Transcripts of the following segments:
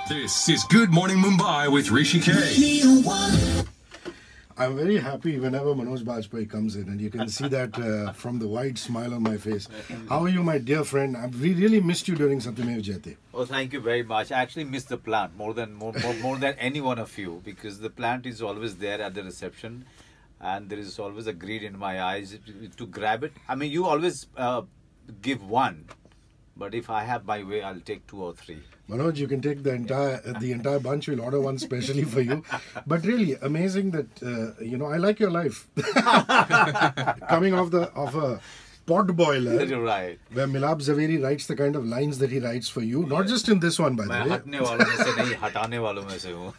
This is Good Morning Mumbai with Hrishi K. I'm very happy whenever Manoj Bajpayee comes in, and you can see that from the wide smile on my face. How are you, my dear friend? We really missed you during Satya Jayate. Oh, thank you very much. I actually missed the plant more than any one of you, because the plant is always there at the reception, and there is always a greed in my eyes to grab it. I mean, you always give one, but if I have my way, I'll take 2 or 3. Manoj, you can take the entire bunch. We'll order one specially for you. But really, amazing that I like your life. Coming off a pot boiler, right, where Milab Zaveri writes the kind of lines that he writes for you, not just in this one, by the way. हटने वालों में से नहीं, हटाने वालों में से हूँ.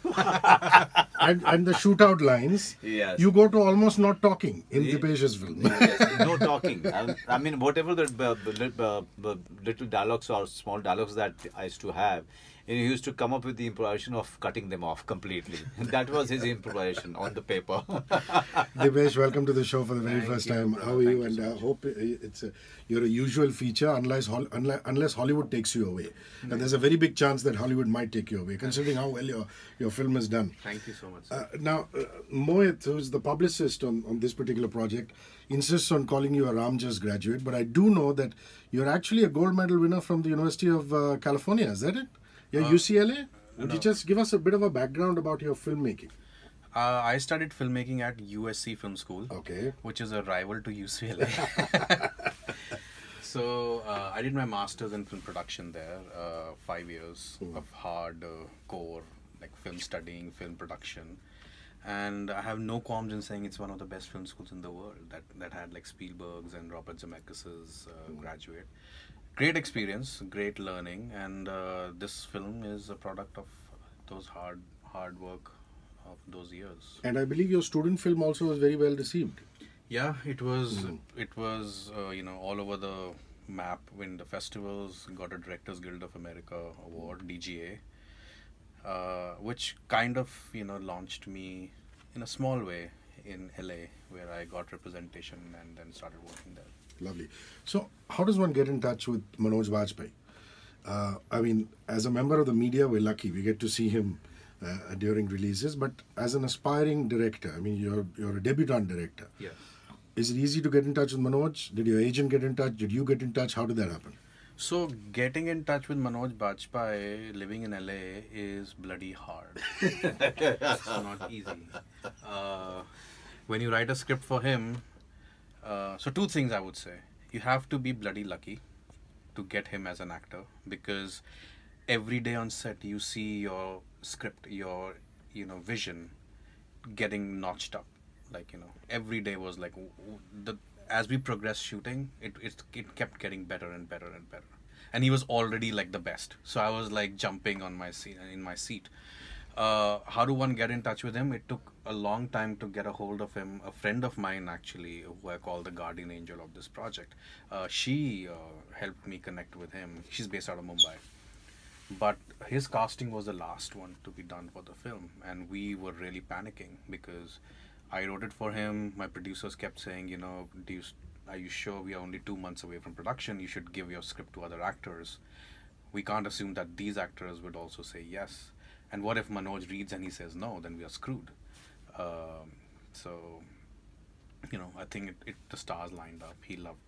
And the shootout lines, yes, you go to almost not talking in Dipesh's film. Yes, no talking. I mean, whatever the little dialogues or small dialogues that I used to have, he used to come up with the improvisation of cutting them off completely. That was his improvisation on the paper. Dipesh, welcome to the show for the very first time. How are you? And I hope you're a usual feature, unless Hollywood takes you away. And there's a very big chance that Hollywood might take you away, considering how well your film is done. Thank you so much. Now, Mohit, who's the publicist on this particular project, insists on calling you a Ramjas graduate, but I do know that you're actually a gold medal winner from the University of California. Is that it? Yeah, UCLA? Would you just give us a bit of a background about your filmmaking? I studied filmmaking at USC Film School, which is a rival to UCLA. So I did my master's in film production there, 5 years of hard core, like film studying, film production. And I have no qualms in saying it's one of the best film schools in the world that had like Spielberg's and Robert Zemeckis' graduate. Great experience, great learning, and this film is a product of those hard work of those years. And I believe your student film also was very well received. Yeah, it was. It was all over the map. In the festivals, got a Directors Guild of America award, DGA, which kind of launched me in a small way in LA, where I got representation and then started working there. Lovely. So, how does one get in touch with Manoj Bajpayee? I mean, as a member of the media, we're lucky. We get to see him during releases. But as an aspiring director, I mean, you're a debutant director. Yes. Is it easy to get in touch with Manoj? Did your agent get in touch? Did you get in touch? How did that happen? So, getting in touch with Manoj Bajpayee living in LA is bloody hard. It's not easy. When you write a script for him, so 2 things I would say. You have to be bloody lucky to get him as an actor, because every day on set you see your script, your vision getting notched up. Like every day was like as we progressed shooting, it kept getting better and better and better. And he was already like the best. So I was like jumping on my seat. How do one get in touch with him? It took a long time to get a hold of him. A friend of mine, actually, who I call the guardian angel of this project, she helped me connect with him. She's based out of Mumbai. But his casting was the last one to be done for the film. And we were really panicking because I wrote it for him. My producers kept saying, are you sure we are only 2 months away from production? You should give your script to other actors. We can't assume that these actors would also say yes. And what if Manoj reads and he says no? Then we are screwed. I think the stars lined up. He loved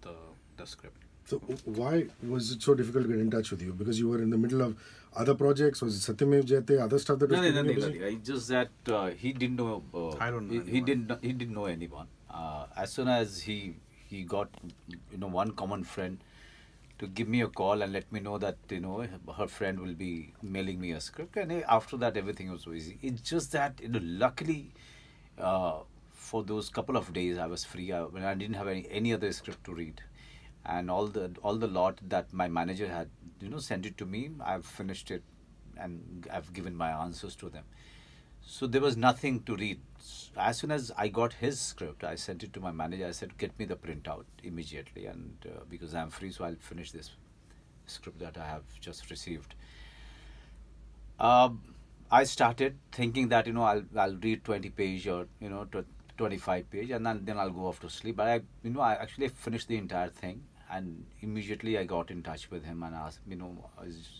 the script. So why was it so difficult to get in touch with you? Because you were in the middle of other projects? Was it Satya Jayate, other stuff that was No. It's just that he didn't know. I don't know. He didn't know anyone. As soon as he got one common friend to give me a call and let me know that her friend will be mailing me a script, and after that everything was so easy. It's just that luckily for those couple of days I was free when I didn't have any other script to read, and all the lot that my manager had sent it to me, I've finished it and I've given my answers to them. So there was nothing to read. As soon as I got his script, I sent it to my manager. I said, get me the printout immediately, and because I'm free, so I'll finish this script that I have just received. I started thinking that I'll read 20 page or 25 page, and then I'll go off to sleep. But I actually finished the entire thing, and immediately I got in touch with him and asked,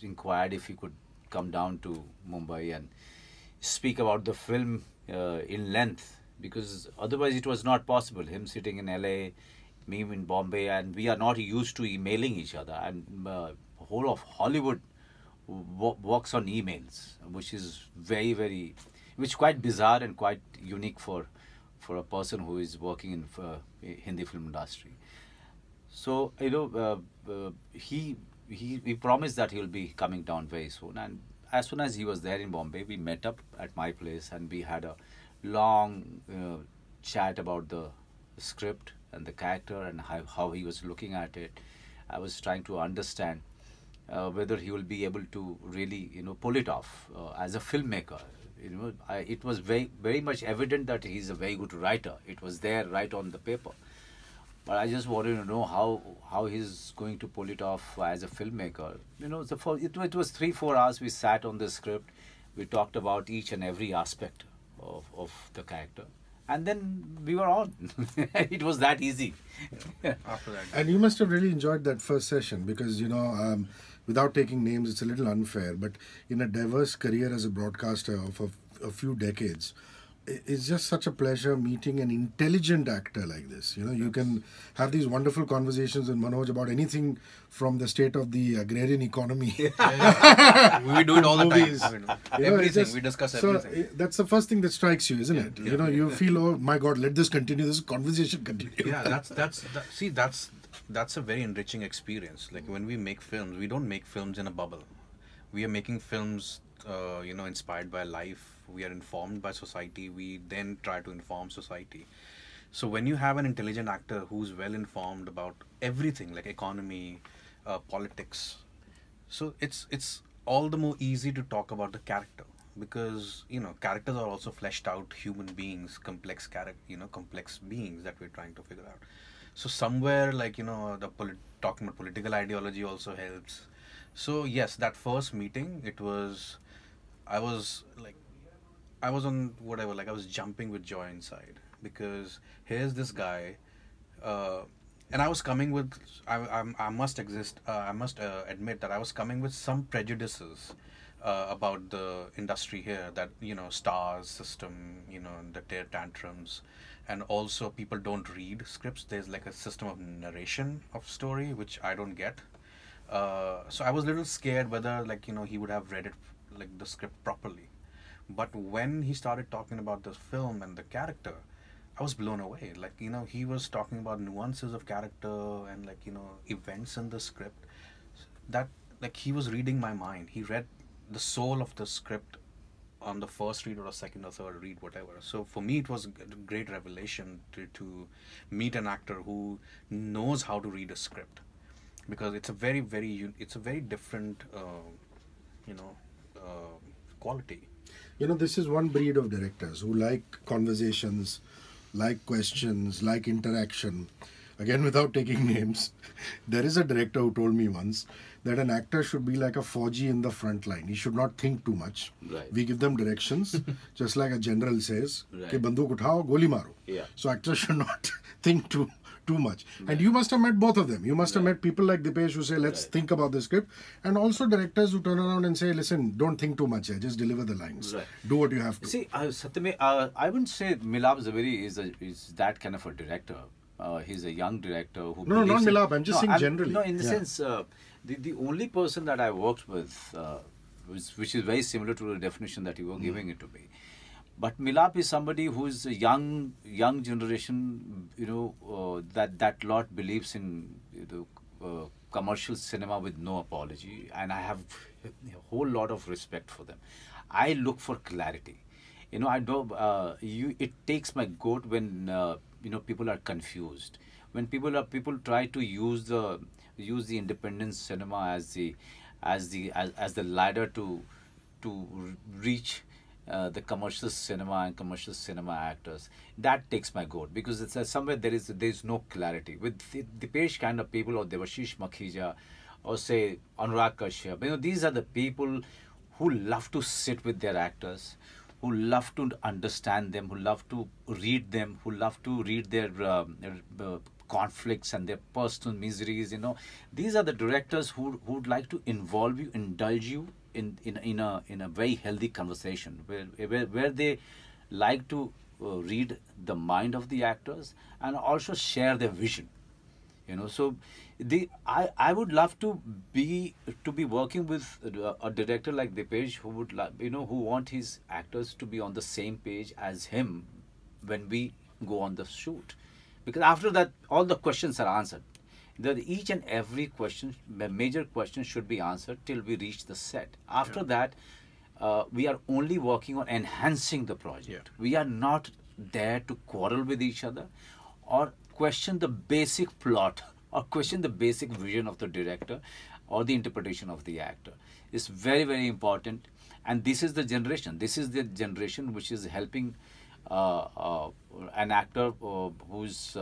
inquired if he could come down to Mumbai and speak about the film in length, because otherwise it was not possible. Him sitting in LA, me in Bombay, and we are not used to emailing each other. And whole of Hollywood works on emails, which is which is quite bizarre and quite unique for a person who is working in Hindi film industry. So he promised that he will be coming down very soon, and as soon as he was there in Bombay, we met up at my place and we had a long chat about the script and the character and how he was looking at it. I was trying to understand whether he will be able to really pull it off as a filmmaker. It was very much evident that he's a very good writer. It was there right on the paper. But I just wanted to know how he's going to pull it off as a filmmaker. So it was 3-4 hours we sat on the script. We talked about each and every aspect of the character. And then we were on. It was that easy. After that. And you must have really enjoyed that first session because, without taking names, it's a little unfair. But in a diverse career as a broadcaster of a few decades, it's just such a pleasure meeting an intelligent actor like this. You can have these wonderful conversations with Manoj about anything from the state of the agrarian economy. We do it all the Movies. time. Everything. We discuss everything. So that's the first thing that strikes you, isn't it? You feel, oh my God, let this continue. This conversation continue. Yeah, that's a very enriching experience. Like when we make films, we don't make films in a bubble. We are making films, inspired by life. We are informed by society. We then try to inform society. So when you have an intelligent actor who's well informed about everything, like economy, politics, so it's all the more easy to talk about the character, because characters are also fleshed out human beings, complex complex beings that we're trying to figure out. So somewhere talking about political ideology also helps. So yes, that first meeting, I was on whatever, I was jumping with joy inside, because here's this guy, and I was coming with, I must admit that I was coming with some prejudices about the industry here, that stars system, the tear tantrums, and also people don't read scripts. There's like a system of narration of story which I don't get. So I was a little scared whether he would have read it, the script properly. But when he started talking about this film and the character, I was blown away. He was talking about nuances of character and events in the script that he was reading my mind. He read the soul of the script on the first read or a second or third read, whatever. So for me, it was a great revelation to meet an actor who knows how to read a script, because it's a very different quality. This is one breed of directors who like conversations, like questions, like interaction. Again, without taking names, there is a director who told me once that an actor should be like a Fauji in the front line. He should not think too much. Right. We give them directions, just like a general says, Right. "Ke banduk uthao, goli maro." Yeah. So actors should not think too much. Right. And you must have met both of them. You must have met people like Dipesh who say, let's think about the script. And also directors who turn around and say, listen, don't think too much here. Just deliver the lines. Right. Do what you have to. See, Satya, I wouldn't say Milab Zaveri is that kind of a director. He's a young director who... No, not believes in- Milab. I'm just saying generally. No, in the sense, the only person that I worked with, which is very similar to the definition that you were giving it to me. But Milap is somebody who is a young generation, that lot believes in commercial cinema with no apology, and I have a whole lot of respect for them. I look for clarity. I know it takes my goat when people are confused. When people try to use the independent cinema as the ladder to reach the commercial cinema and commercial cinema actors, that takes my goat, because it's somewhere there is no clarity with the Dipesh kind of people, or Devashish Makhija, or say Anurag Kashyap. These are the people who love to sit with their actors, who love to understand them, who love to read them, who love to read their conflicts and their personal miseries. These are the directors who would like to involve you, indulge you in a very healthy conversation where they like to read the mind of the actors and also share their vision. So I would love to be working with a director like Dipesh, who would who want his actors to be on the same page as him when we go on the shoot, because after that all the questions are answered. Each and every question, major question, should be answered till we reach the set. After that, we are only working on enhancing the project. We are not there to quarrel with each other or question the basic plot or question the basic vision of the director or the interpretation of the actor. It's very, very important. And this is the generation. This is the generation which is helping an actor who's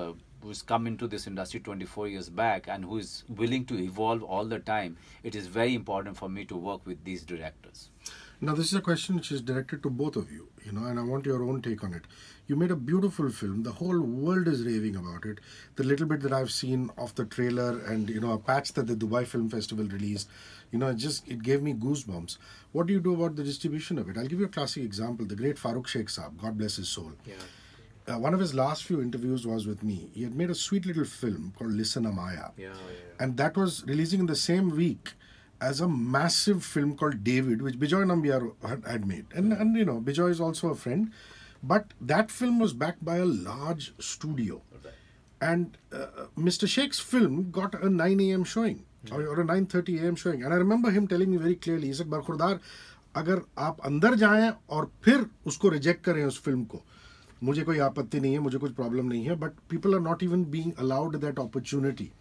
come into this industry 24 years back and who is willing to evolve all the time. It is very important for me to work with these directors. Now, this is a question which is directed to both of you, and I want your own take on it. You made a beautiful film. The whole world is raving about it. The little bit that I've seen of the trailer and, a patch that the Dubai Film Festival released, it gave me goosebumps. What do you do about the distribution of it? I'll give you a classic example. The great Farooq Sheikh Saab, God bless his soul. Yeah. One of his last few interviews was with me. He had made a sweet little film called Listen Amaya. And that was releasing in the same week as a massive film called David, which Bijoy Nambiar had made. And Bijoy is also a friend. But that film was backed by a large studio. And Mr. Sheikh's film got a 9 a.m. showing or a 9:30 a.m. showing. And I remember him telling me very clearly, he said, Barkhurdar, अगर आप अंदर जाएं और फिर उसको reject करें उस film को, मुझे कोई आपत्ति नहीं है, मुझे कुछ प्रॉब्लम नहीं है, but people are not even being allowed that opportunity.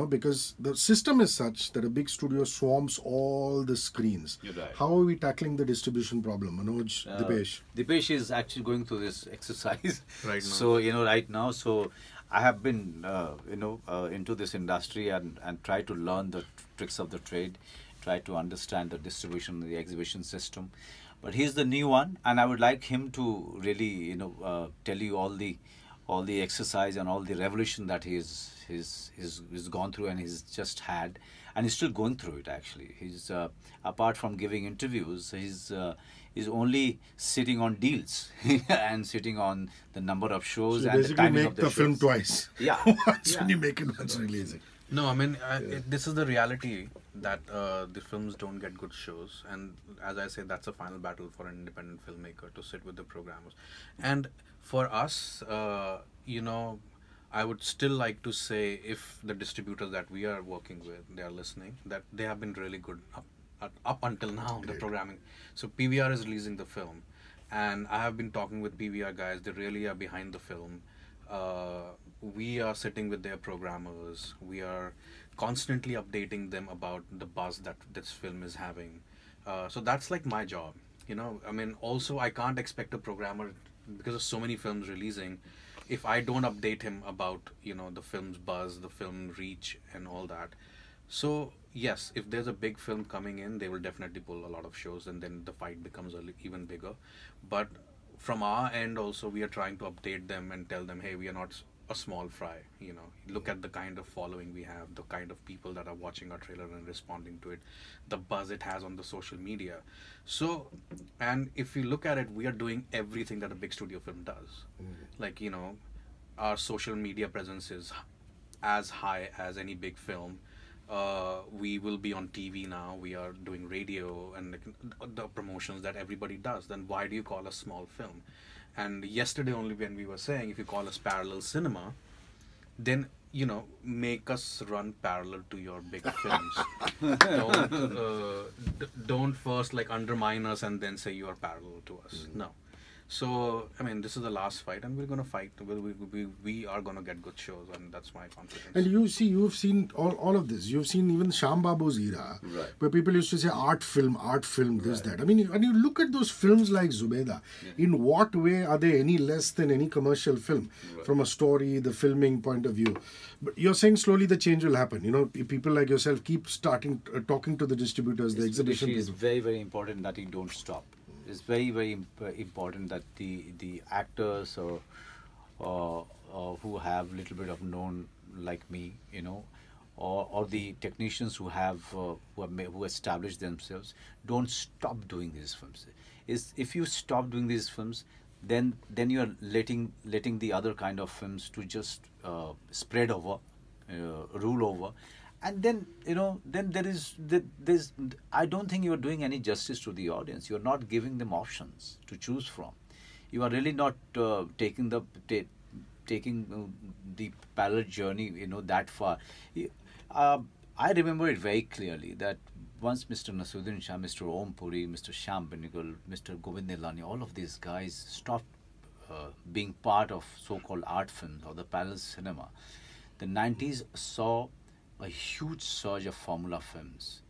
Because the system is such that a big studio swarms all the screens. You're right. How are we tackling the distribution problem, Manoj, Dipesh? Dipesh is actually going through this exercise right now. So right now, so I have been into this industry and try to learn the tricks of the trade, try to understand the distribution, the exhibition system. But he's the new one, and I would like him to really tell you all the exercise and all the revolution that he's gone through and he's just had, and he's still going through it. Actually, he's apart from giving interviews, he's only sitting on deals and sitting on the number of shows so and the timing make of the the shows. film twice. Yeah, Once when you make it, once release it. No, I mean, this is the reality that the films don't get good shows. And as I say, that's a final battle for an independent filmmaker, to sit with the programmers. And for us, I would still like to say, if the distributors that we are working with, they are listening, that they have been really good up until now, the programming. So PVR is releasing the film. And I have been talking with PVR guys. They really are behind the film. We are sitting with their programmers. We are constantly updating them about the buzz that this film is having. So that's like my job. I mean, also I can't expect a programmer, because of so many films releasing, if I don't update him about, the film's buzz, the film reach and all that. So yes, if there's a big film coming in, they will definitely pull a lot of shows, and then the fight becomes even bigger. But from our end also, we are trying to update them and tell them, hey, we are not a small fry. Look at the kind of following we have, the kind of people that are watching our trailer and responding to it, the buzz it has on the social media. So, and if you look at it, we are doing everything that a big studio film does. Like, our social media presence is as high as any big film. We will be on TV now. We are doing radio and the promotions that everybody does. Then why do you call us small film? And yesterday only, when we were saying, if you call us parallel cinema, then make us run parallel to your big films. Don't first undermine us and then say you are parallel to us. No. So, I mean, this is the last fight, and we're going to fight. We are going to get good shows, and that's my confidence. And you've seen all of this. You've seen even Sham Babu's era, where people used to say art film, this, that. I mean, when you look at those films like Zubeda, in what way are they any less than any commercial film from a story, the filming point of view? But you're saying slowly the change will happen. People like yourself keep talking to the distributors, the exhibition It is people. very, very important that you don't stop. It's very, very important that the actors or who have little bit of known like me, or the technicians who established themselves, don't stop doing these films. If you stop doing these films, then you are letting the other kind of films to just spread over, rule over, and then then there's I don't think you are doing any justice to the audience. You are not giving them options to choose from. You are really not taking the parallel journey that far. I remember it very clearly that once Mr. Nasuddin Shah, Mr. Om Puri, Mr. Shyam Benegal, Mr. Govind Nilani, all of these guys stopped being part of so-called art films or the parallel cinema, the 90s saw a huge surge of formula films,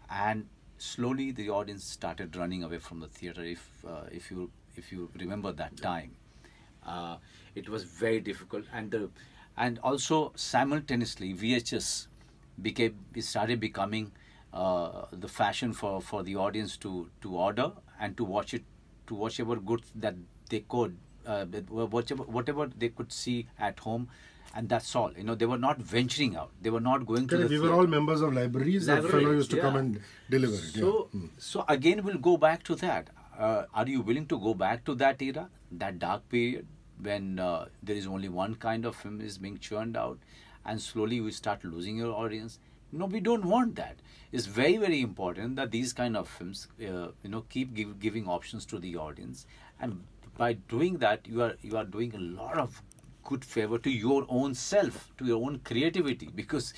and slowly the audience started running away from the theater. If you remember that time, it was very difficult, and also simultaneously VHS started becoming the fashion for the audience to order and to watch whatever good that they could, whatever they could see at home, and that's all. They were not venturing out. They were not going to the We theater. were all members of libraries. That fellow used to come and deliver it. So again, we'll go back to that. Are you willing to go back to that era, that dark period, when there is only one kind of film is being churned out, and slowly we start losing your audience? No, we don't want that. It's very, very important that these kind of films, keep giving options to the audience, and by doing that, you are doing a lot of good favor to your own self, to your own creativity, because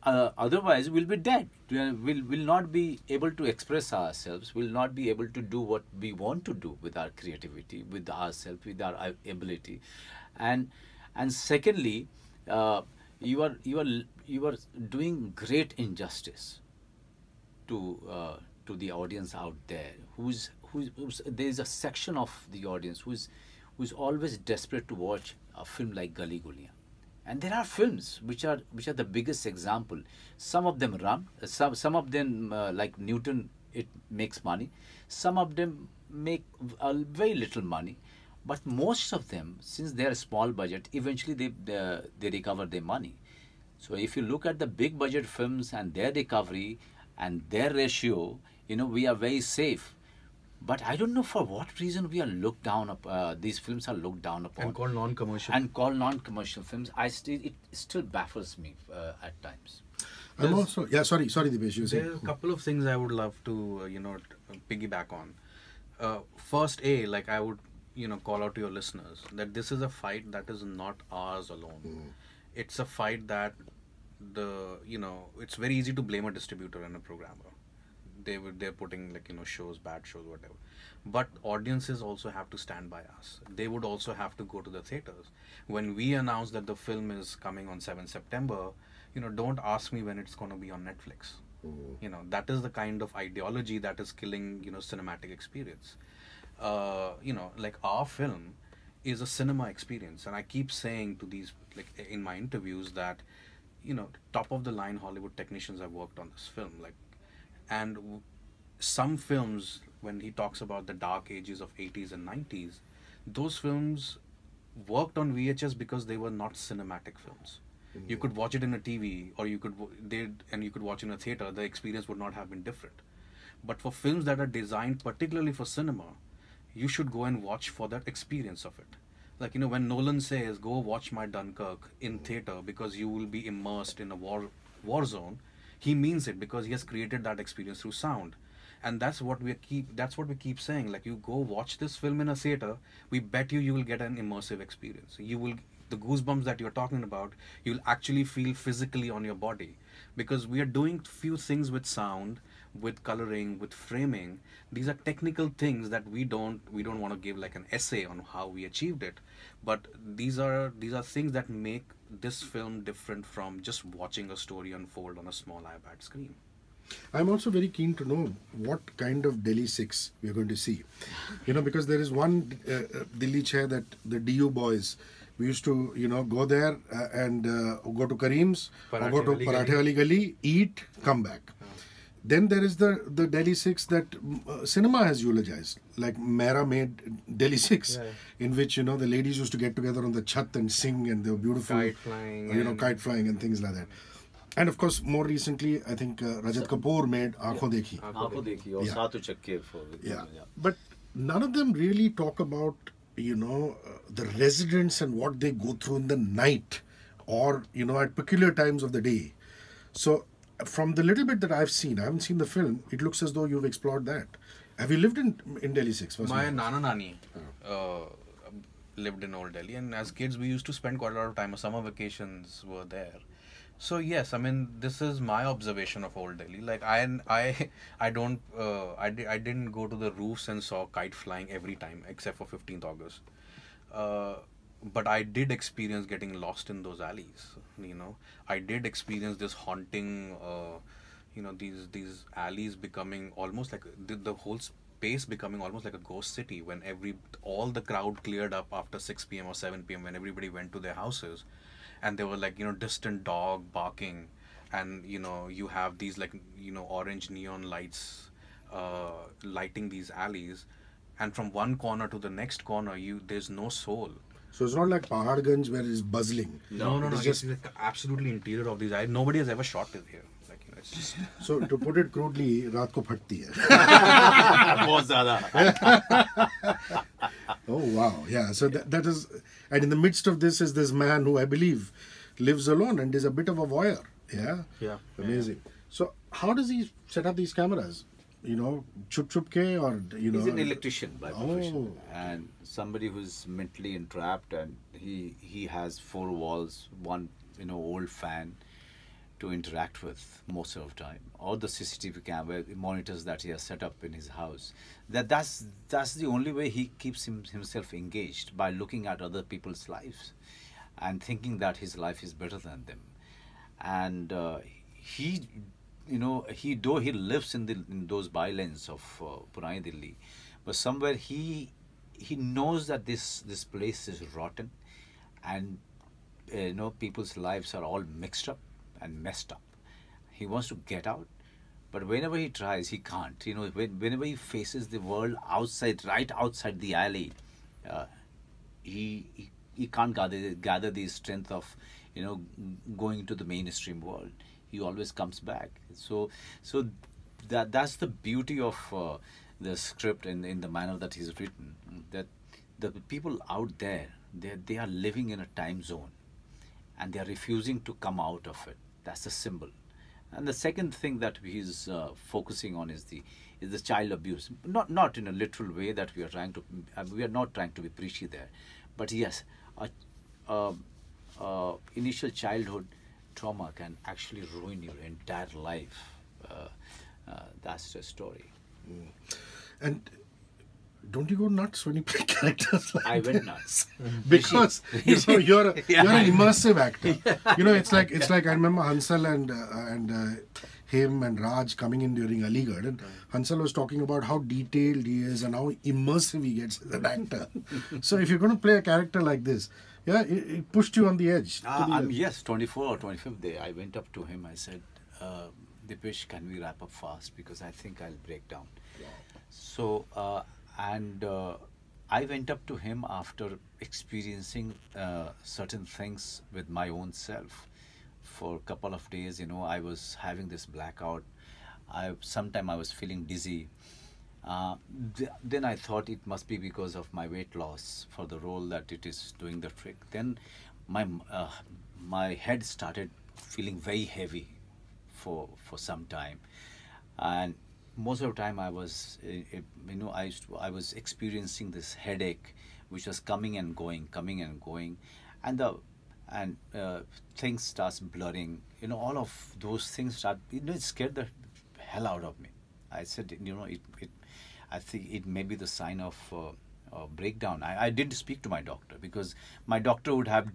otherwise we'll be dead. We'll not be able to express ourselves. We'll not be able to do what we want to do with our creativity, with ourselves, with our ability, and secondly, you are doing great injustice to the audience out there. There is a section of the audience who's always desperate to watch a film like Gali Guleiyan. And there are films which are the biggest example. Some of them run, some of them like Newton, it makes money. Some of them make very little money, but most of them, since they are small budget, eventually they recover their money. So if you look at the big budget films and their recovery and their ratio, we are very safe. But I don't know for what reason we are looked down upon. These films are looked down upon and called non-commercial. non-commercial films. It still baffles me at times. I'm also sorry Dipesh, you There are a couple of things I would love to piggyback on. First, like I would call out to your listeners that this is a fight that is not ours alone. It's a fight that it's very easy to blame a distributor and a programmer. They're putting shows, bad shows, whatever. But audiences also have to stand by us. They would also have to go to the theaters. When we announce that the film is coming on 7th September, don't ask me when it's going to be on Netflix. That is the kind of ideology that is killing cinematic experience. Like our film is a cinema experience, and I keep saying to these in my interviews that top of the line Hollywood technicians have worked on this film, and some films, when he talks about the dark ages of 80s and 90s, those films worked on VHS because they were not cinematic films. You could watch it in a TV, or you could watch in a theater. The experience would not have been different. But for films that are designed particularly for cinema, you should go and watch for that experience of it. When Nolan says, go watch my Dunkirk in theater because you will be immersed in a war zone, he means it because he has created that experience through sound. And that's what we keep saying. You go watch this film in a theater, we bet you will get an immersive experience. The goosebumps that you're talking about, you'll actually feel physically on your body, because we are doing few things with sound, with coloring, with framing. These are technical things that we don't want to give an essay on how we achieved it, but these are things that make this film different from just watching a story unfold on a small iPad screen. I'm also very keen to know what kind of Delhi 6 we are going to see. Because there is one Delhi chair that the DU boys, we used to, go there and go to Kareem's, or go to Parathe Wali Gali, eat, come back. Then there is the Delhi 6 that cinema has eulogized, like Mera made Delhi 6, in which, the ladies used to get together on the chat and sing, and they were beautiful. Kite flying. Kite flying and things like that. And of course, more recently, I think Rajat Kapoor made Aankhon Dekhi. Aankhon Dekhi or Yeah. Saatu Chakke for Yeah. But none of them really talk about, the residents and what they go through in the night or, at peculiar times of the day. So, from the little bit that I've seen, I haven't seen the film, it looks as though you've explored that. Have you lived in Delhi 6? My Nana Nani lived in Old Delhi, and as kids we used to spend quite a lot of time. Summer vacations were there. So yes, I mean, this is my observation of Old Delhi. Like I didn't go to the roofs and saw kite flying every time except for 15th August. But I did experience getting lost in those alleys. I did experience this haunting. These alleys becoming almost like the whole space becoming almost like a ghost city when all the crowd cleared up after 6 p.m. or 7 p.m. when everybody went to their houses. And there were distant dog barking, and you have these orange neon lights lighting these alleys, and from one corner to the next corner there's no soul. So it's not like Paharganj where it's buzzling. No. It's just like absolutely interior of these alleys. Nobody has ever shot it here. It's just... So to put it crudely, रात को फटती है. बहुत ज़्यादा. Oh wow, yeah. So that is, and in the midst of this is this man who I believe lives alone and is a bit of a voyeur. Yeah. Yeah. Amazing. So how does he set up these cameras? Chup ke or He's an electrician by profession, Oh. and somebody who's mentally entrapped, and he has 4 walls, one old fan to interact with most of the time, or the CCTV camera monitors that he has set up in his house. That's the only way he keeps himself engaged, by looking at other people's lives and thinking that his life is better than them. And he lives in those bylanes of Purani Delhi, but somewhere he knows that this place is rotten, and people's lives are all mixed up and messed up. He wants to get out, but whenever he tries, he can't. Whenever he faces the world outside, right outside the alley, he can't gather the strength of going to the mainstream world. He always comes back. So that's the beauty of the script in the manner that he's written. That the people out there, they are living in a time zone, and they are refusing to come out of it. That's the symbol. And the second thing that he's focusing on is the child abuse. Not in a literal way that we are not trying to be preachy there, but yes, initial childhood trauma can actually ruin your entire life. That's the story. And don't you go nuts when you play characters like I this? went nuts. Because you're an immersive actor. It's like I remember Hansal and him and Raj coming in during Aligarh, and Hansal was talking about how detailed he is and how immersive he gets as an actor. So if you're going to play a character like this, yeah, it pushed you on the edge. Yes, 24 or 25th day, I went up to him. I said, Dipesh, can we wrap up fast? Because I think I'll break down. Wow. So, I went up to him after experiencing certain things with my own self. For a couple of days, I was having this blackout. Sometime I was feeling dizzy. Then I thought it must be because of my weight loss for the role that it is doing the trick. Then my head started feeling very heavy for some time, and most of the time I was I was experiencing this headache which was coming and going, and things starts blurring. All of those things start. It scared the hell out of me. I said, I think it may be the sign of breakdown. I did speak to my doctor, because my doctor would have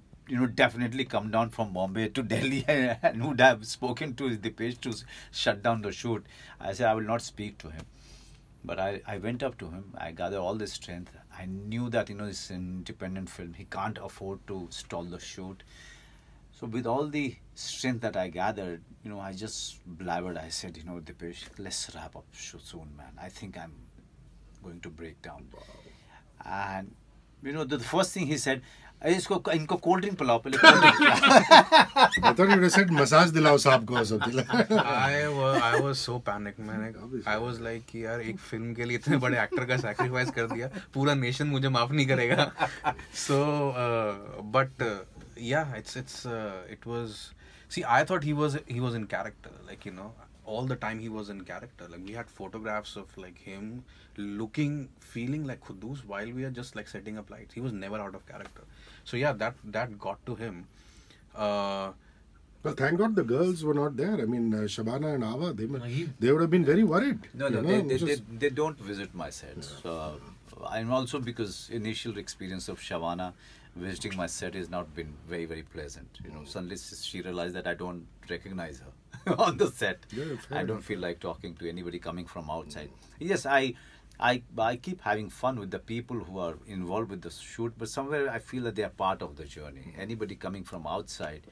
definitely come down from Bombay to Delhi and would have spoken to Dipesh to shut down the shoot. I said I will not speak to him. But I went up to him. I gathered all the strength. I knew that it's an independent film. He can't afford to stall the shoot. So with all the strength that I gathered, I just blabbered. I said, Dipesh, let's wrap up soon, man. I think I'm going to break down. And the first thing he said, इनको cold drink पिलाओ पहले cold drink पिलाओ. I thought you would have said massage dilao साहब को or something like that. I was so panicked. I was like कि यार एक film के लिए इतने बड़े एक्टर का sacrifice कर दिया, पूरा नेशन मुझे माफ नहीं करेगा. So yeah, it was. See, I thought he was in character, like, you know, all the time he was in character. Like, we had photographs of like him looking, feeling like Khuddus while we are just like setting up lights. He was never out of character. So yeah, that got to him. Well, thank God the girls were not there. I mean, Shabana and Ava, they would have been very worried. No, you know, they don't visit my sets. And also because initial experience of Shabana visiting my set has not been very, very pleasant. You know, suddenly she realized that I don't recognize her on the set. Yeah, I don't feel like talking to anybody coming from outside. Yes, I keep having fun with the people who are involved with the shoot, but somewhere I feel that they are part of the journey. Anybody coming from outside,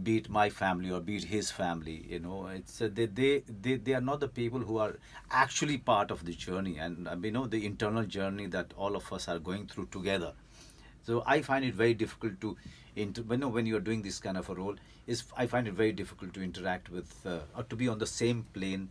be it my family or be it his family, you know, it's they are not the people who are actually part of the journey, and you know, the internal journey that all of us are going through together. So I find it very difficult to, when you are doing this kind of a role, I find it very difficult to interact with or to be on the same plane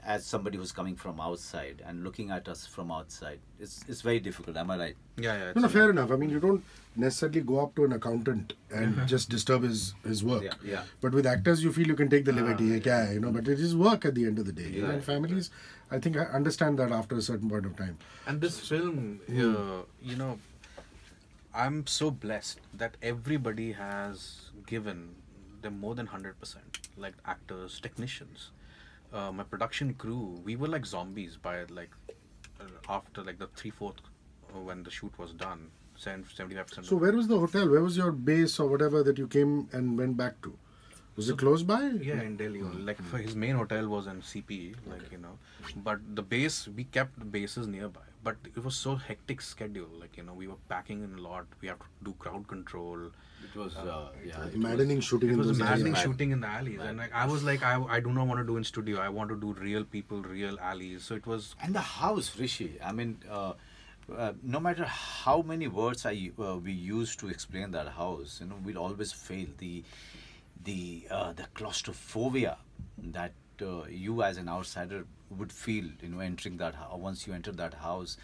as somebody who's coming from outside and looking at us from outside. It's very difficult. Am I right? Yeah. No, fair enough. I mean, you don't necessarily go up to an accountant and just disturb his work. Yeah. But with actors, you feel you can take the liberty, you know. But it is work at the end of the day. You know, and families, I think, I understand that after a certain point of time. And this film, you know, I'm so blessed that everybody has given them more than 100%, like actors, technicians. My production crew, we were like zombies by like after like the 3/4 when the shoot was done, 75%. So where was the hotel? Where was your base or whatever that you came and went back to? Was it close by? Yeah, in Delhi. Like for his main hotel was in CPE, like, you know. But the base, we kept the bases nearby. But it was so hectic schedule. Like, you know, we were packing in a lot. We have to do crowd control. It was Maddening shooting in It was those maddening areas. shooting in the alleys. And like, I was like, I do not want to do in studio. I want to do real people, real alleys. So it was... And the house, Hrishi, I mean, no matter how many words we use to explain that house, you know, we'll always fail. The claustrophobia that you as an outsider would feel, you know, entering that once you enter that house.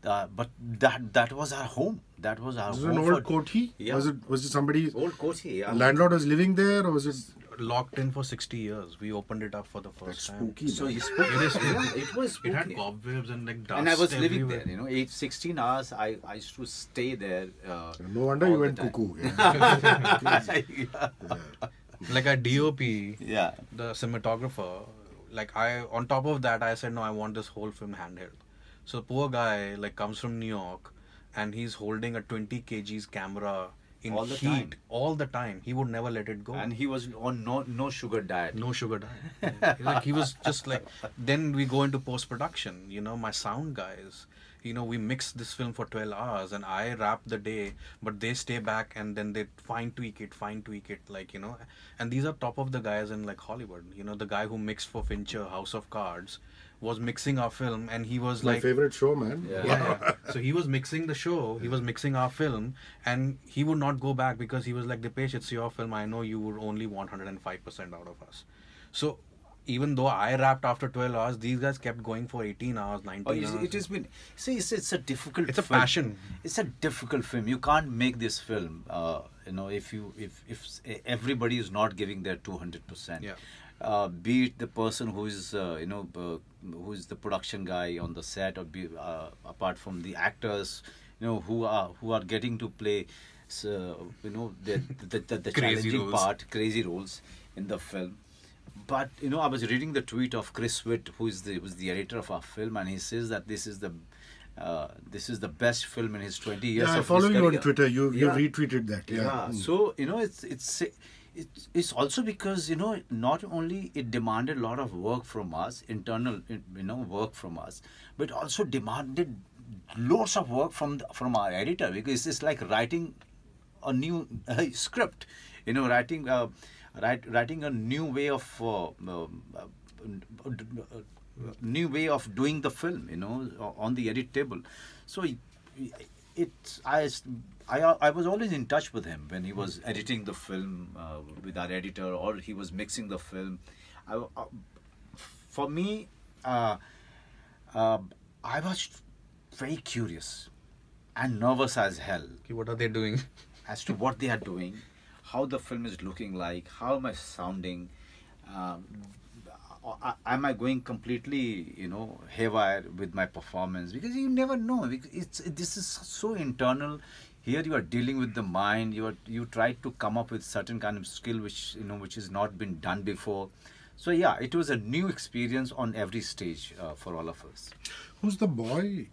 But that was our home. That was our Was it home. an old koti? Yeah. Was it somebody? Old koti, yeah. Landlord was living there, or was it? Locked in for 60 years. We opened it up for the first time. Spooky. So man. you spoke. It was spooky. It had cobwebs and like dust And I was living everywhere. there, you know, 16 hours. I used to stay there. No wonder all you the went time. cuckoo. Yeah. Like a DOP, Yeah. the cinematographer, like on top of that, I said, no, I want this whole film handheld. So the poor guy like comes from New York and he's holding a 20 kgs camera in All the heat time. all the time. He would never let it go. And he was on no sugar diet. No sugar diet. Like he was just like, then we go into post-production, you know, my sound guys, you know, we mix this film for 12 hours and I wrap the day, but they stay back and then they fine tweak it, like, you know, and these are top of the guys in like Hollywood, you know, the guy who mixed for Fincher, House of Cards, was mixing our film and he was My like... favorite show, man. Yeah. So he was mixing the show, he was mixing our film, and he would not go back because he was like, Dipesh, it's your film, I know you would only want 105% out of us. So even though I wrapped after 12 hours, these guys kept going for 18 hours, 19 hours. It has been. See, it's a difficult. It's a film. passion. It's a difficult film. You can't make this film. You know, if everybody is not giving their 200%. Yeah. Be it the person who is who is the production guy on the set, or be apart from the actors, you know, who are getting to play, you know, the challenging part, crazy roles in the film. But you know, I was reading the tweet of Chris Witt, who was the editor of our film, and he says that this is the best film in his 20 years. Yeah, I of follow his you on career. Twitter. You Yeah. retweeted that. Yeah. Yeah. So you know, it's also because, you know, not only it demanded a lot of work from us, internal, you know, work from us, but also demanded lots of work from our editor, because it's like writing a new script, you know, writing a new way of doing the film, you know, on the edit table. So I was always in touch with him when he was editing the film with our editor, or he was mixing the film. For me, I was very curious and nervous as hell. Okay, what are they doing? As to what they are doing, how the film is looking like, how am I sounding, am I going completely, haywire with my performance? Because you never know. This is so internal. Here you are dealing with the mind. You try to come up with certain kind of skill which has not been done before. So yeah, it was a new experience on every stage for all of us. Who's the boy?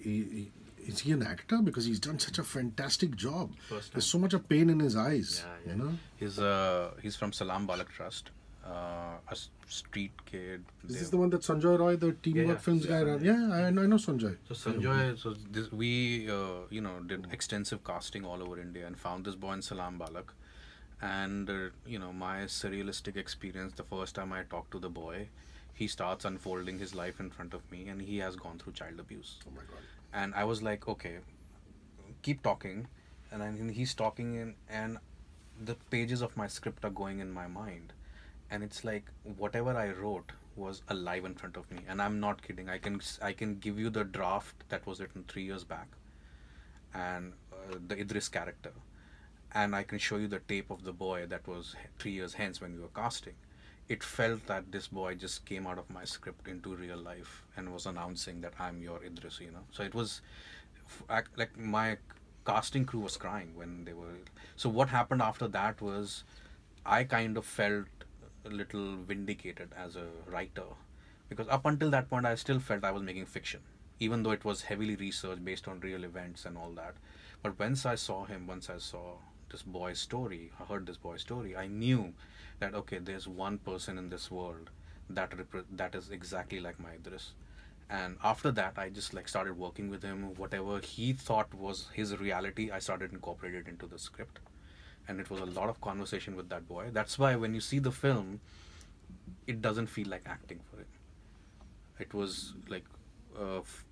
Is he an actor? Because he's done such a fantastic job. There's so much of pain in his eyes. Yeah. He's from Salam Balak Trust. A street kid. Is this the one that Sanjay Roy, the teamwork films guy, ran? Yeah, I know Sanjay. So Sanjay, we did extensive casting all over India and found this boy in Salam Balak. And my surrealistic experience, the first time I talked to the boy, he starts unfolding his life in front of me, and he has gone through child abuse. Oh my God. And I was like, okay, keep talking. And then he's talking, and the pages of my script are going in my mind. And it's like whatever I wrote was alive in front of me. And I'm not kidding. I can give you the draft that was written 3 years back, and the Idris character. And I can show you the tape of the boy that was 3 years hence when we were casting. It felt that this boy just came out of my script into real life and was announcing that I'm your Idris, So it was like my casting crew was crying when they were. So what happened after that was I kind of felt a little vindicated as a writer, because up until that point I still felt I was making fiction, even though it was heavily researched based on real events and all that. But once I saw this boy's story, I heard this boy's story, I knew that okay, there's one person in this world that is exactly like my Idris. And after that, I just started working with him. Whatever he thought was his reality, I started incorporating it into the script. And it was a lot of conversation with that boy. That's why when you see the film, it doesn't feel like acting for him. It was like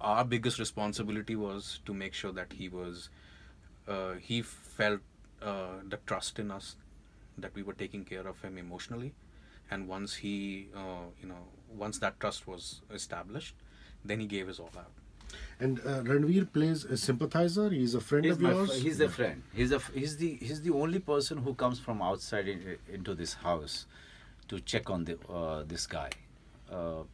our biggest responsibility was to make sure that he felt the trust in us, that we were taking care of him emotionally. And once once that trust was established, then he gave his all out. And Ranveer plays a sympathizer. He's a friend of yours. He's a friend. He's the only person who comes from outside into this house to check on this guy.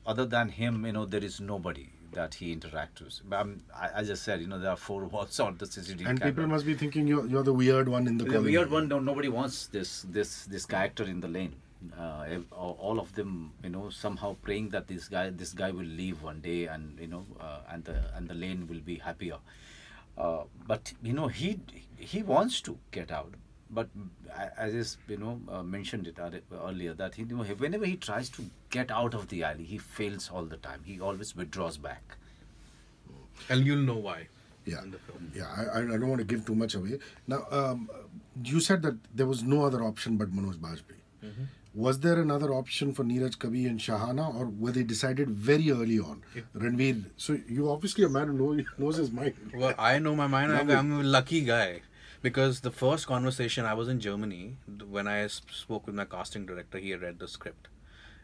Other than him, there is nobody that he interacts with. But as I said, there are 4 walls on the CCTV and camera. People must be thinking you're the weird one in the colony. The weird one. Nobody wants this character in the lane. All of them, somehow praying that this guy will leave one day, and and the lane will be happier. But he wants to get out. But as mentioned it earlier, that whenever he tries to get out of the alley, he fails all the time. He always withdraws back. And you'll know why. Yeah, I don't want to give too much away. Now, you said that there was no other option but Manoj Bajpayee. Mm-hmm. Was there another option for Neeraj Kavi and Shahana, or were they decided very early on? Ranveer, so you obviously a man who knows his mind. Well, I know my mind. I'm a lucky guy. Because the first conversation, I was in Germany, when I spoke with my casting director, he had read the script.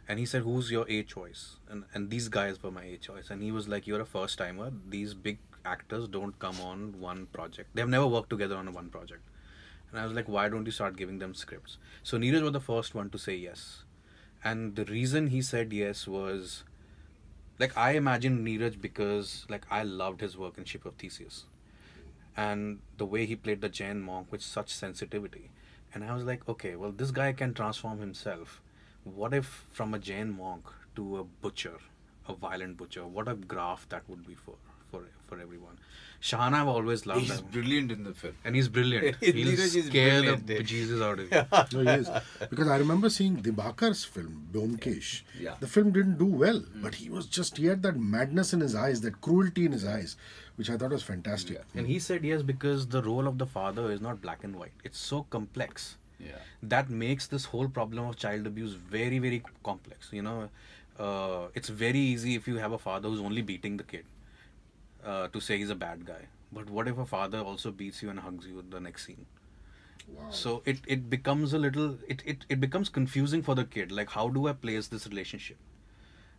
And he said, who's your A choice? And these guys were my A choice. And he was like, you're a first timer. These big actors don't come on one project. They've never worked together on one project. And I was like, why don't you start giving them scripts? So Neeraj was the first one to say yes. And the reason he said yes was, I imagined Neeraj because, I loved his work in Ship of Theseus. And the way he played the Jain monk with such sensitivity. And I was like, okay, well, this guy can transform himself. What if from a Jain monk to a butcher, a violent butcher, what a graph that would be for everyone. Shahana, I've always loved him. He's brilliant in the film. And he's brilliant. He'll scare the bejesus out of you. No, he is. Because I remember seeing Dibhakar's film, Byomkesh. Yeah. The film didn't do well, but he had that madness in his eyes, that cruelty in his eyes, which I thought was fantastic. Yeah. And he said yes because the role of the father is not black and white. It's so complex. Yeah. That makes this whole problem of child abuse very, very complex. It's very easy if you have a father who's only beating the kid to say he's a bad guy. but what if a father also beats you and hugs you in the next scene? Wow. So it becomes a little, it becomes confusing for the kid. Like, how do I place this relationship?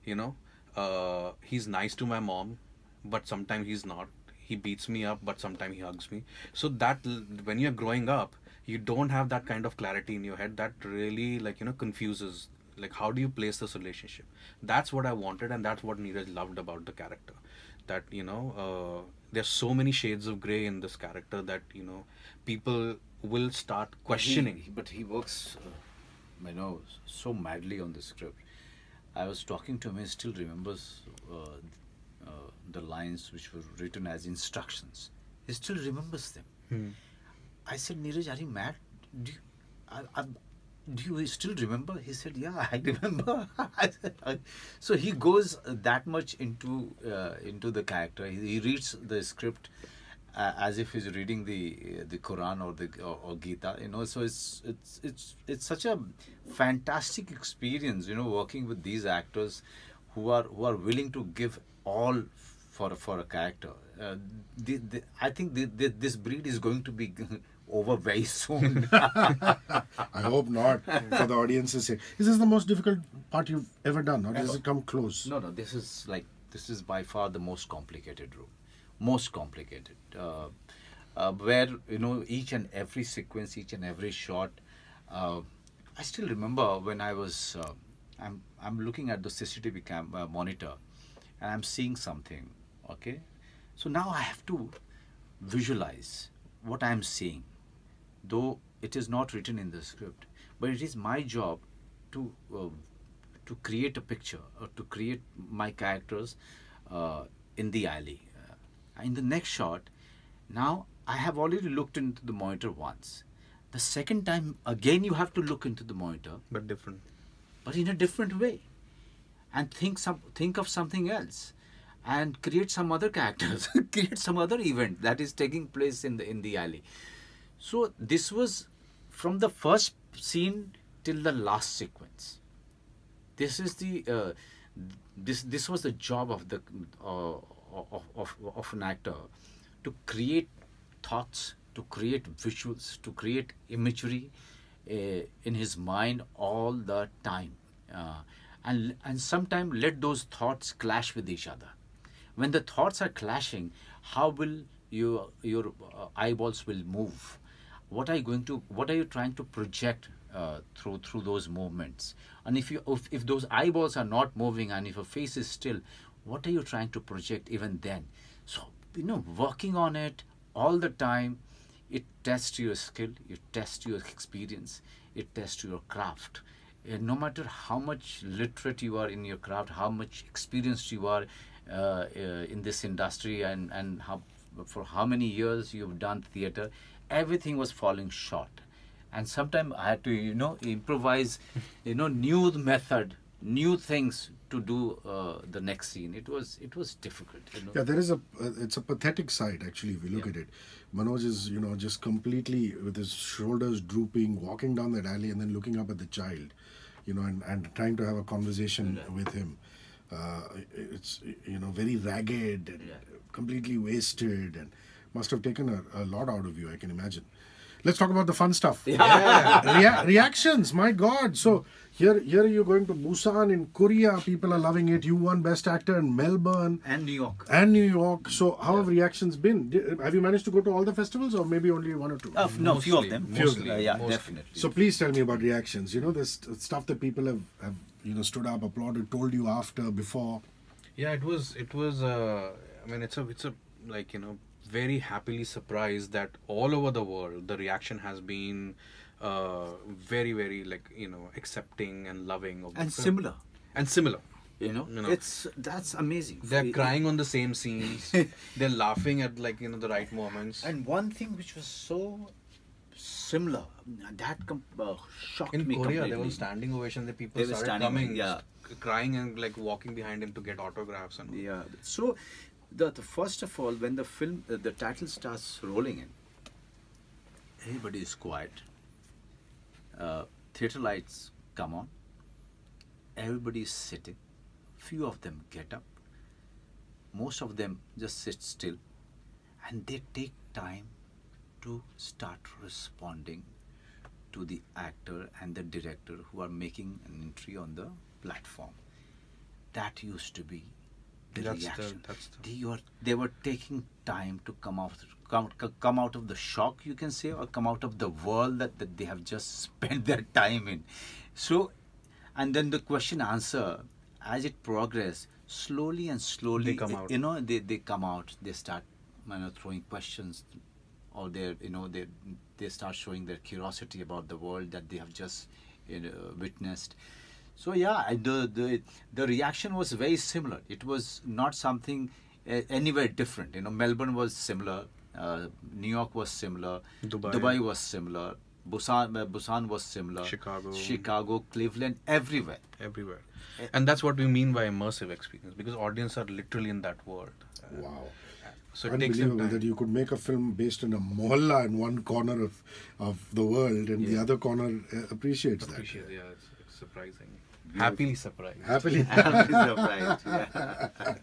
You know, he's nice to my mom, but sometimes he's not. He beats me up, but sometimes he hugs me. So that, when you're growing up, you don't have that kind of clarity in your head. That really, like, you know, confuses. Like, how do you place this relationship? That's what I wanted, and that's what Neeraj loved about the character. That, you know, there's so many shades of grey in this character that, you know, people will start questioning. But he works, you know, so madly on the script. I was talking to him, he still remembers the lines which were written as instructions. He still remembers them. I said, Neeraj, are you mad? Do you still remember? He said, yeah, I remember. So he goes that much into the character. He reads the script as if he's reading the Quran or Gita, you know. So it's such a fantastic experience, you know, working with these actors who are willing to give all for a character. I think this breed is going to be over very soon. I hope not, for the audience's sake. Is this the most difficult part you've ever done, or does it come close? No, this is by far the most complicated role. Most complicated. Where, you know, each and every sequence, each and every shot. I still remember when I was, I'm looking at the CCTV monitor, and I'm seeing something. Okay, so now I have to visualize what I'm seeing, though it is not written in the script, but it is my job to create a picture, or to create my characters in the alley. In the next shot, now I have already looked into the monitor once. The second time, again you have to look into the monitor, But different. but in a different way, and think of something else, and create some other characters, create some other event that is taking place in the alley. So this was from the first scene till the last sequence. This is the this was the job of the of an actor, to create thoughts, to create visuals, to create imagery in his mind all the time, and sometimes let those thoughts clash with each other. When the thoughts are clashing, how will your eyeballs will move? What are you trying to project through those movements? And if those eyeballs are not moving, and if a face is still, what are you trying to project even then? So, you know, working on it all the time, it tests your skill, it tests your experience, it tests your craft. No matter how much literate you are in your craft, how much experienced you are in this industry, and for how many years you've done theater, everything was falling short. And sometimes I had to, you know, improvise, you know, new method, new things to do the next scene. It was difficult, you know. Yeah, there is it's a pathetic side, actually, if you look at it. Manoj is, you know, just completely with his shoulders drooping, walking down that alley and then looking up at the child, you know, and trying to have a conversation with him. It's, you know, very ragged and completely wasted, and must have taken a lot out of you, I can imagine. Let's talk about the fun stuff. Reactions, my God. So here you're going to Busan in Korea. People are loving it. You won Best Actor in Melbourne. And New York. So how have reactions been? Have you managed to go to all the festivals, or maybe only one or two? No, few of them. Mostly. Definitely. So please tell me about reactions. You know, this stuff that people have you know, stood up, applauded, told you after, before. Yeah, it was. I mean, it's a like, you know, very happily surprised that all over the world the reaction has been very, very, like, you know, accepting and loving of the And film. Similar. You know, that's amazing. They're crying on the same scenes. They're laughing at, like, you know, the right moments. And one thing which was so similar, that shocked In me Korea, completely. there was standing ovation. The people They were started standing, coming, crying and, like, walking behind him to get autographs and all. Yeah. So, the first of all, when the film, the title starts rolling in, everybody is quiet. Theatre lights come on. Everybody is sitting. Few of them get up. Most of them just sit still. and they take time to start responding to the actor and the director who are making an entry on the platform. That used to be the reaction. They were taking time to come out of the shock, you can say, or come out of the world that they have just spent their time in. So, and then the question answer, as it progresses, slowly and slowly, They come out. They come out. They start, throwing questions, or they start showing their curiosity about the world that they have just witnessed. So yeah, the reaction was very similar. It was not something anywhere different. Melbourne was similar, New York was similar, Dubai was similar, Busan was similar, Chicago, Cleveland, everywhere. And that's what we mean by immersive experience, because audience are literally in that world. Wow. So it takes some Unbelievable time. that you could make a film based on a mohalla in one corner of the world, and the other corner appreciates that. Yeah, it's surprising. Happily surprised. Happily. Surprised, yeah.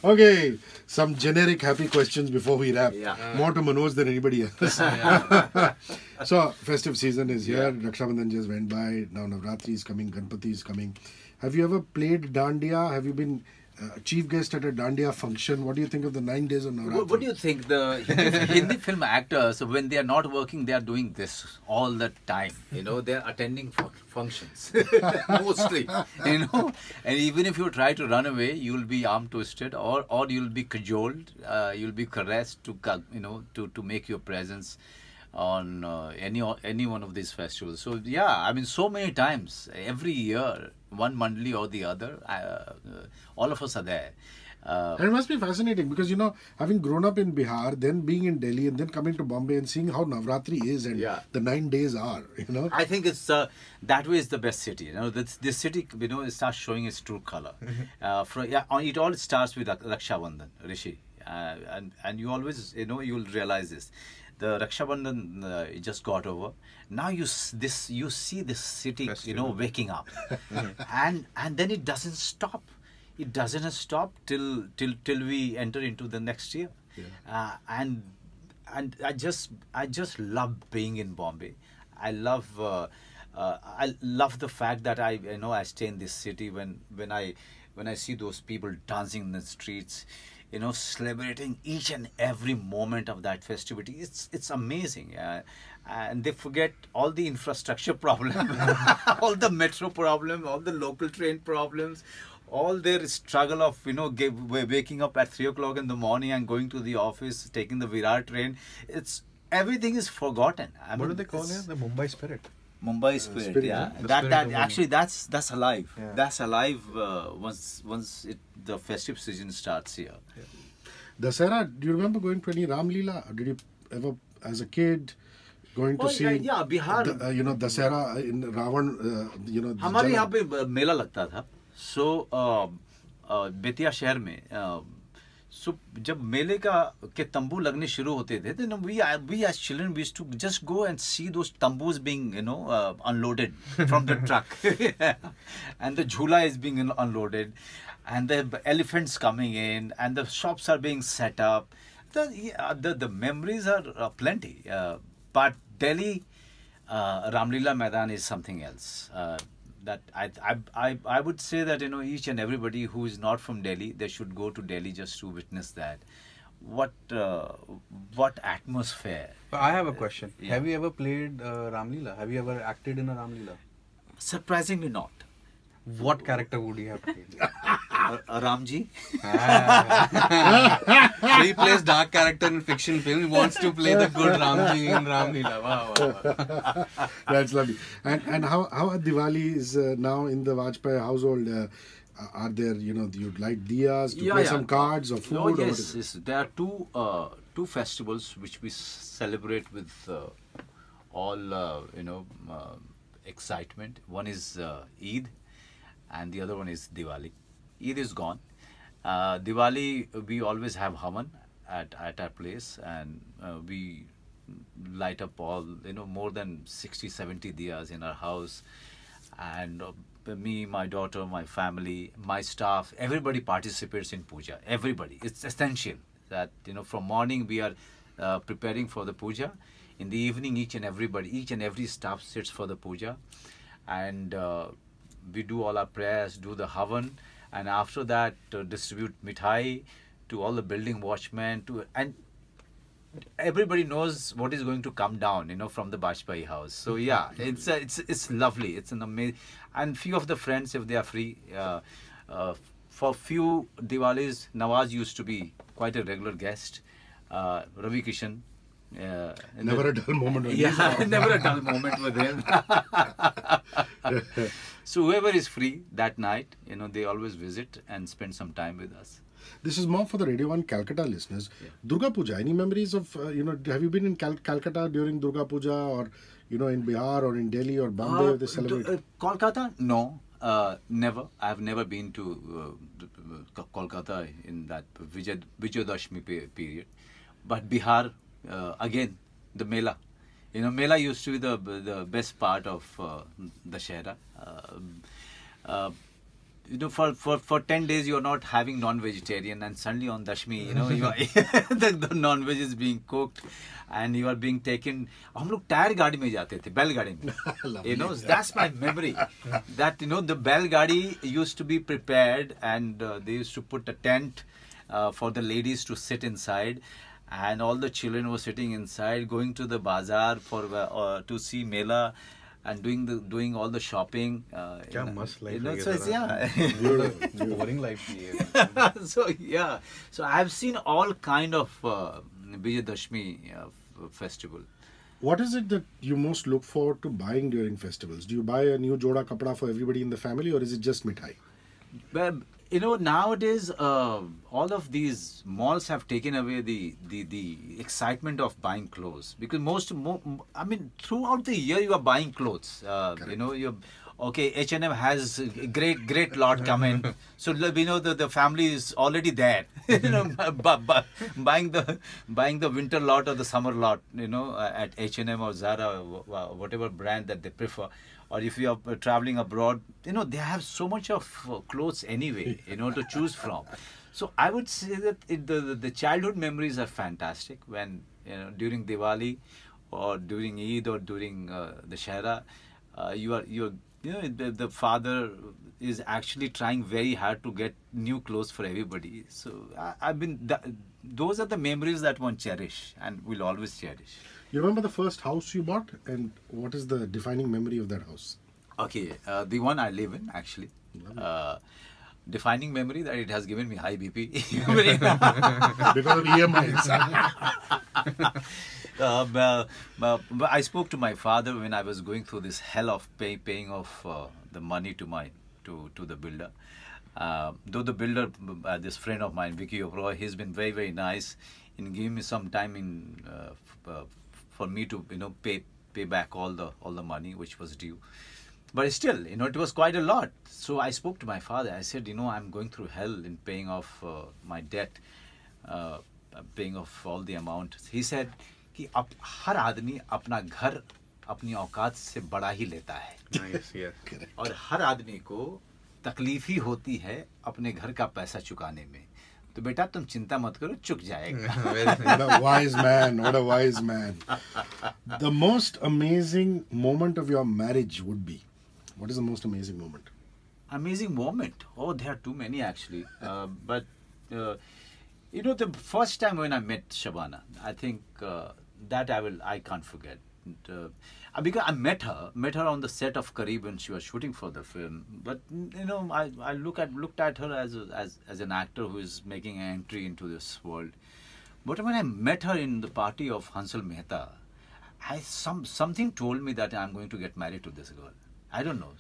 Okay, some generic happy questions before we wrap. Yeah. More to Manoj than anybody else. So, festive season is here. Raksha Bandhan just went by. Now Navratri is coming. Ganpati is coming. Have you ever played Dandiya? Have you been chief guest at a Dandiya function? What do you think of the 9 days of Navratri? What do you think? The Hindi film actors, when they are not working, they are doing this all the time. They are attending functions mostly. And even if you try to run away, you will be arm twisted, or you will be cajoled. You will be caressed to make your presence on any one of these festivals. So yeah, so many times every year, one mandali or the other, all of us are there. And it must be fascinating because, having grown up in Bihar, then being in Delhi, and then coming to Bombay and seeing how Navratri is and the 9 days are, I think it's that way is the best city. This city, it starts showing its true color. It all starts with Raksha Bandhan, Hrishi, and you always, you will realize this. The Raksha Bandhan just got over. Now you see this city, waking up, and then it doesn't stop. It doesn't stop till we enter into the next year. And I just love being in Bombay. I love the fact that I stay in this city when I see those people dancing in the streets, celebrating each and every moment of that festivity. It's amazing. And they forget all the infrastructure problems, all the metro problem, all the local train problems, all their struggle of waking up at 3 o'clock in the morning and going to the office, taking the Virar train. Everything is forgotten. What do they call it? The Mumbai spirit. Mumbai spirit, yeah. That's alive. Yeah. That's alive once the festive season starts here. Yeah. Dasara, do you remember going to any Ram Leela? Or did you ever, as a kid, going to see? Yeah, Bihar. Dasara in Ravan. हमारे यहाँ पे मेला लगता था. So Bettiah शहर में. So जब मेले के तंबू लगने शुरू होते थे, then we as children we used to just go and see those tambus being unloaded from the truck, and the jhula is being unloaded, and the elephants coming in, and the shops are being set up. The memories are plenty, but Delhi Ramlila Maidan is something else. That I would say that each and everybody who is not from Delhi, they should go to Delhi just to witness that. What atmosphere! I have a question. Yeah. Have you ever played Ramlila? Have you ever acted in a Ramlila? Surprisingly not. What character would you have played? Ramji. So he plays dark character in fiction films. He wants to play the good Ramji in Ramlila. Wow. That's lovely. And how Diwali is now in the Bajpayee household? Are there, you'd light diyas to play some cards or food? Oh, yes. There are two festivals which we celebrate with all excitement. One is Eid, and the other one is Diwali. Eid is gone. Diwali, we always have Havan at our place, and we light up all, more than 60-70 diyas in our house. And me, my daughter, my family, my staff, everybody participates in puja. Everybody. It's essential. that, you know, from morning we are preparing for the puja. In the evening, each and every staff sits for the puja, and we do all our prayers, do the havan, and after that distribute mithai to all the building watchmen, and everybody knows what is going to come down, you know, from the Bajpayee house. So yeah, it's lovely. It's an amazing, and few of the friends, if they are free, for few Diwalis, Nawaz used to be quite a regular guest. Ravi Kishan. Never a dull moment with him. Never a dull moment with him. So whoever is free that night, you know, they always visit and spend some time with us. This is more for the Radio 1 Calcutta listeners. Yeah. Durga Puja, any memories of, you know, have you been in Calcutta during Durga Puja, or, you know, in Bihar or in Delhi or Bombay? They celebrate? Kolkata? No, never. I have never been to Kolkata in that Vijayadashmi period. But Bihar, again, the Mela. You know, Mela used to be the best part of the Shahra. You know, for 10 days you are not having non-vegetarian, and suddenly on Dashmi, you know, you are the non-veg is being cooked, and you are being taken. हम लोग tyre गाड़ी में जाते थे, बैलगाड़ी में. You know, that's my memory. That, you know, the बैलगाड़ी used to be prepared, and they used to put a tent for the ladies to sit inside, and all the children were sitting inside, going to the bazaar for to see Mela, and doing all the shopping. Kya mast life, you know, so it's, yeah. Boring life. So yeah, so I've seen all kind of Vijayadashmi festival. What is it that you most look forward to buying during festivals? Do you buy a new joda kapda for everybody in the family, or is it just mithai? Well, you know, nowadays all of these malls have taken away the excitement of buying clothes, because I mean, throughout the year you are buying clothes. You know, okay, H&M has a great lot come in, so you know the family is already there. You know, buying the winter lot or the summer lot, you know, at H&M or Zara, whatever brand that they prefer. Or if you are traveling abroad, you know, they have so much of clothes anyway, you know, to choose from. So I would say that the childhood memories are fantastic when, you know, during Diwali or during Eid or during the Shahra, you know, the father is actually trying very hard to get new clothes for everybody. So those are the memories that one cherish and will always cherish. You remember the first house you bought, and what is the defining memory of that house? Okay, the one I live in, actually. Defining memory that it has given me high BP. Because of EMIs. I spoke to my father when I was going through this hell of paying off the money to the builder. Though the builder, this friend of mine, Vicky Oberoi, he's been very, very nice in giving me some time for me to, you know, pay back all the money which was due. But still, you know, it was quite a lot. So I spoke to my father. I said, you know, I'm going through hell in paying off my debt, paying off all the amount. He said कि हर आदमी अपना घर अपनी औकात से बड़ा ही लेता है. Nice, yeah. और हर आदमी को तकलीफ ही होती है अपने घर का पैसा चुकाने में. तो बेटा तुम चिंता मत करो, चुक जाएगा. What a wise man, what a wise man. The most amazing moment of your marriage would be? What is the most amazing moment? Amazing moment? Oh, there are too many actually. But you know, the first time when I met Shabana, I think that I can't forget. Because I met her on the set of Kareeb when she was shooting for the film. But you know, I looked at her as an actor who is making an entry into this world. But when I met her in the party of Hansal Mehta, something told me that I'm going to get married to this girl. I don't know.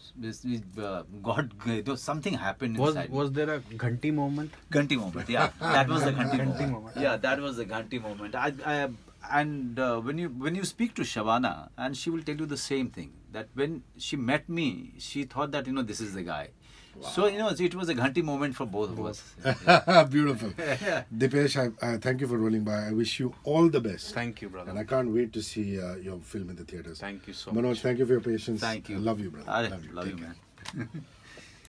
God, you know, something happened inside. Was there a Ghanti moment? Ghanti moment, yeah. That was the Ghanti moment. Yeah, that was the Ghanti moment. And when you speak to Shabana, and she will tell you the same thing, that when she met me, she thought that, you know, this is the guy. Wow. So, you know, it was a Ghanti moment for both of us. Beautiful. Dipesh, I thank you for rolling by. I wish you all the best. Thank you, brother. And I can't wait to see your film in the theatres. Thank you so much. Manoj, thank you for your patience. Thank you. I love you, brother. Love you, man.